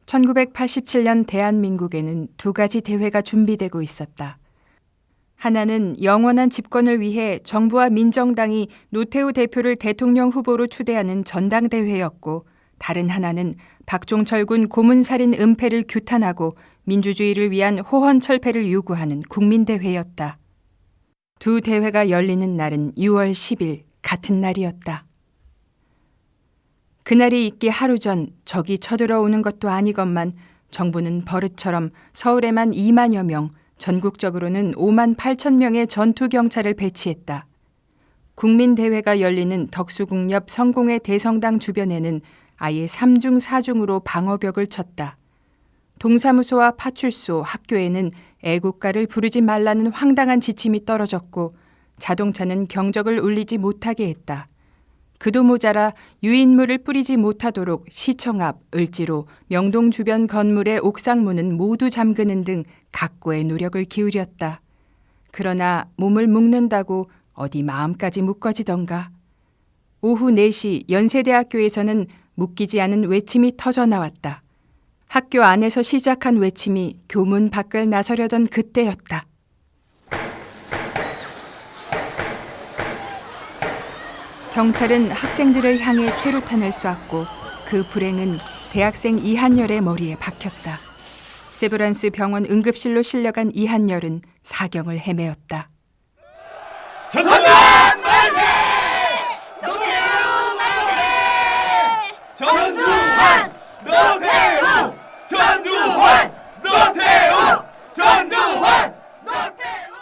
1987년 대한민국에는 두 가지 대회가 준비되고 있었다. 하나는 영원한 집권을 위해 정부와 민정당이 노태우 대표를 대통령 후보로 추대하는 전당대회였고, 다른 하나는 박종철 군 고문살인 은폐를 규탄하고 민주주의를 위한 호헌철폐를 요구하는 국민대회였다. 두 대회가 열리는 날은 6월 10일 같은 날이었다. 그날이 있기 하루 전 적이 쳐들어오는 것도 아니건만 정부는 버릇처럼 서울에만 2만여 명, 전국적으로는 5만 8천 명의 전투경찰을 배치했다. 국민대회가 열리는 덕수궁 옆 성공회 대성당 주변에는 아예 3중 4중으로 방어벽을 쳤다. 동사무소와 파출소, 학교에는 애국가를 부르지 말라는 황당한 지침이 떨어졌고, 자동차는 경적을 울리지 못하게 했다. 그도 모자라 유인물을 뿌리지 못하도록 시청 앞, 을지로, 명동 주변 건물의 옥상문은 모두 잠그는 등 각고의 노력을 기울였다. 그러나 몸을 묶는다고 어디 마음까지 묶어지던가. 오후 4시 연세대학교에서는 묶이지 않은 외침이 터져 나왔다. 학교 안에서 시작한 외침이 교문 밖을 나서려던 그때였다. 경찰은 학생들을 향해 최루탄을 쐈고 그 불행은 대학생 이한열의 머리에 박혔다. 세브란스 병원 응급실로 실려간 이한열은 사경을 헤매었다. 전두환 만세! 노태우 만세! 전두환! 노태우! 전두환! 노태우! 전두환! 노태우!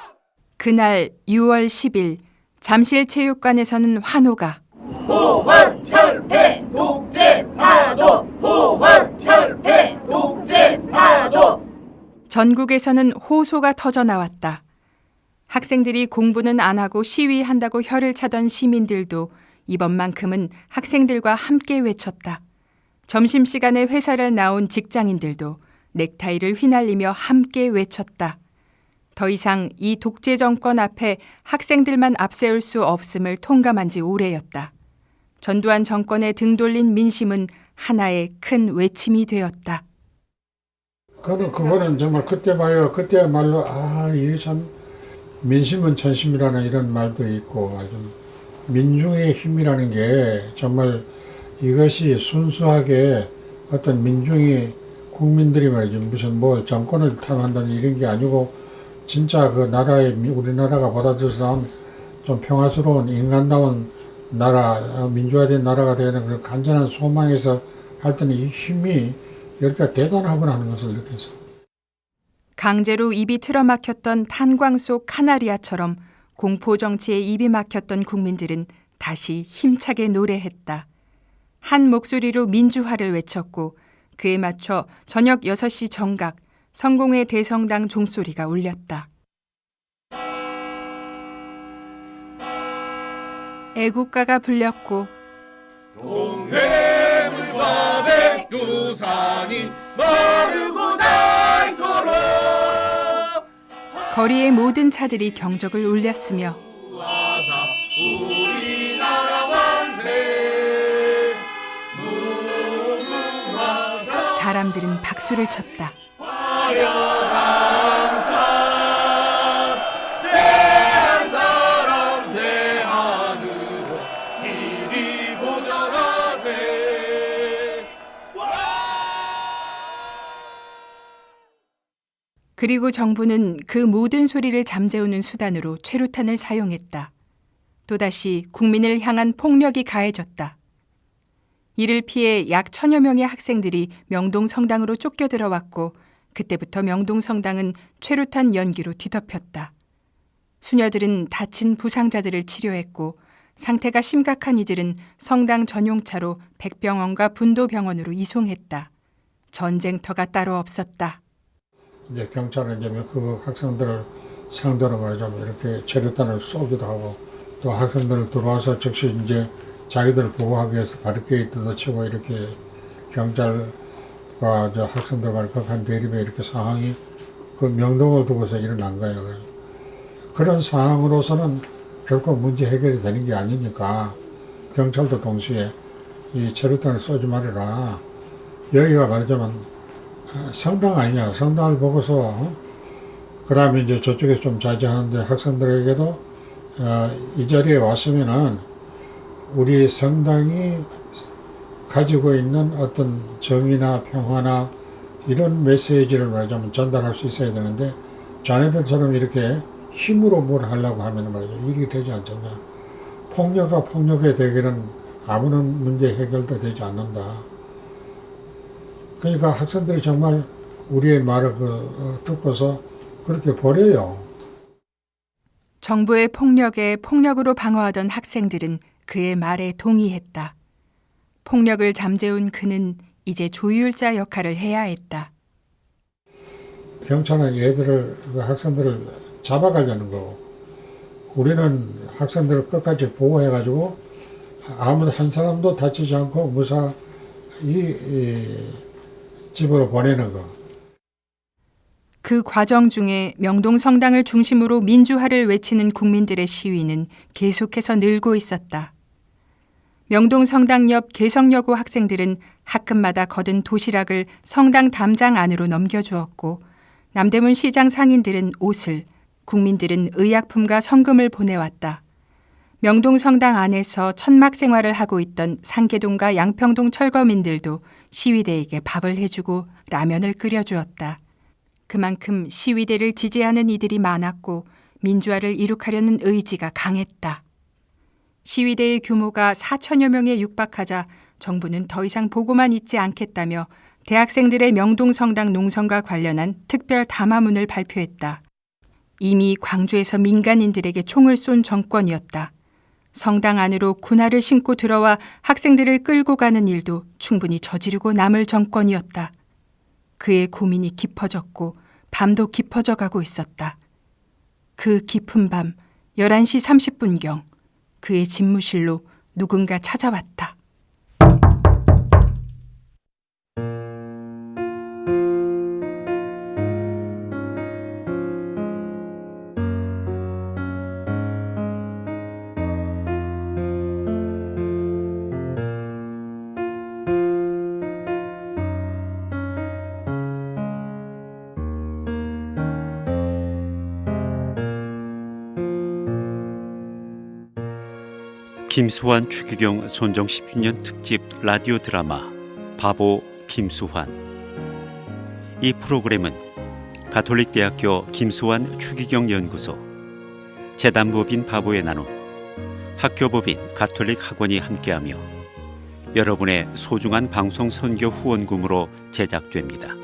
그날 6월 10일 잠실체육관에서는 환호가 호헌철폐 독재 타도! 호헌철폐 독재 타도! 전국에서는 호소가 터져 나왔다. 학생들이 공부는 안 하고 시위한다고 혀를 차던 시민들도 이번만큼은 학생들과 함께 외쳤다. 점심시간에 회사를 나온 직장인들도 넥타이를 휘날리며 함께 외쳤다. 더 이상 이 독재 정권 앞에 학생들만 앞세울 수 없음을 통감한 지 오래였다. 전두환 정권에 등 돌린 민심은 하나의 큰 외침이 되었다. 그거는 정말 그때말로 이게 참 민심은 전심이라는 이런 말도 있고, 민중의 힘이라는 게 정말 이것이 순수하게 어떤 민중이 국민들이 말이죠, 무슨 뭐 정권을 탐한다는 이런 게 아니고 진짜 그 나라에 우리나라가 받아들여서 나온 좀 평화스러운 인간다운 나라, 민주화된 나라가 되는 그런 간절한 소망에서 할 때는 이 힘이 이렇게 대단하구나 하는 것을 느꼈어요. 강제로 입이 틀어막혔던 탄광 속 카나리아처럼 공포정치에 입이 막혔던 국민들은 다시 힘차게 노래했다. 한 목소리로 민주화를 외쳤고 그에 맞춰 저녁 6시 정각 성공회 대성당 종소리가 울렸다. 애국가가 불렸고 동해물과 백두산이 마르고 닳도록 거리의 모든 차들이 경적을 울렸으며 와사 우리나라 만세 무궁화사 사람들은 박수를 쳤다. 화려한 산 대한 사람 대한으로 길이 보전하세. 그리고 정부는 그 모든 소리를 잠재우는 수단으로 최루탄을 사용했다. 또다시 국민을 향한 폭력이 가해졌다. 이를 피해 약 1000여 명의 학생들이 명동 성당으로 쫓겨 들어왔고 그때부터 명동 성당은 최루탄 연기로 뒤덮였다. 수녀들은 다친 부상자들을 치료했고 상태가 심각한 이들은 성당 전용차로 백병원과 분도병원으로 이송했다. 전쟁터가 따로 없었다. 이제 경찰은 이제 그 학생들을 상대로 말이죠, 이렇게 최루탄을 쏘기도 하고 또 학생들을 들어와서 즉시 이제 자기들을 보호하기 위해서 바리케이트도 치고 이렇게 경찰과 저 학생들과 극한 대립의 이렇게 상황이 그 명동을 두고서 일어난 거예요. 그런 상황으로서는 결코 문제 해결이 되는 게 아니니까 경찰도 동시에 이 최루탄을 쏘지 말아라. 여기가 말하자면 성당 아니야. 성당을 보고서 그 다음에 이제 저쪽에서 좀 자제하는데 학생들에게도 이 자리에 왔으면은 우리 성당이 가지고 있는 어떤 정의나 평화나 이런 메시지를 말하자면 전달할 수 있어야 되는데 자네들처럼 이렇게 힘으로 뭘 하려고 하면 말이죠. 일이 되지 않잖냐. 폭력과 폭력의 대결은 아무런 문제 해결도 되지 않는다. 그러니까 학생들이 정말 우리의 말을 듣고서 그렇게 버려요. 정부의 폭력에 폭력으로 방어하던 학생들은 그의 말에 동의했다. 폭력을 잠재운 그는 이제 조율자 역할을 해야 했다. 경찰은 얘들을, 학생들을 잡아가려는 거고, 우리는 학생들을 끝까지 보호해가지고 아무 한 사람도 다치지 않고 무사히 집으로 보내는 거. 그 과정 중에 명동성당을 중심으로 민주화를 외치는 국민들의 시위는 계속해서 늘고 있었다. 명동성당 옆 개성여고 학생들은 학급마다 거둔 도시락을 성당 담장 안으로 넘겨주었고 남대문 시장 상인들은 옷을, 국민들은 의약품과 성금을 보내왔다. 명동성당 안에서 천막 생활을 하고 있던 상계동과 양평동 철거민들도 시위대에게 밥을 해주고 라면을 끓여주었다. 그만큼 시위대를 지지하는 이들이 많았고 민주화를 이룩하려는 의지가 강했다. 시위대의 규모가 4천여 명에 육박하자 정부는 더 이상 보고만 있지 않겠다며 대학생들의 명동성당 농성과 관련한 특별 담화문을 발표했다. 이미 광주에서 민간인들에게 총을 쏜 정권이었다. 성당 안으로 군화를 신고 들어와 학생들을 끌고 가는 일도 충분히 저지르고 남을 정권이었다. 그의 고민이 깊어졌고 밤도 깊어져 가고 있었다. 그 깊은 밤 11시 30분경 그의 집무실로 누군가 찾아왔다. 김수환 추기경 손정 10주년 특집 라디오 드라마 바보 김수환. 이 프로그램은 가톨릭대학교 김수환 추기경 연구소, 재단법인 바보의 나눔, 학교법인 가톨릭 학원이 함께하며 여러분의 소중한 방송 선교 후원금으로 제작됩니다.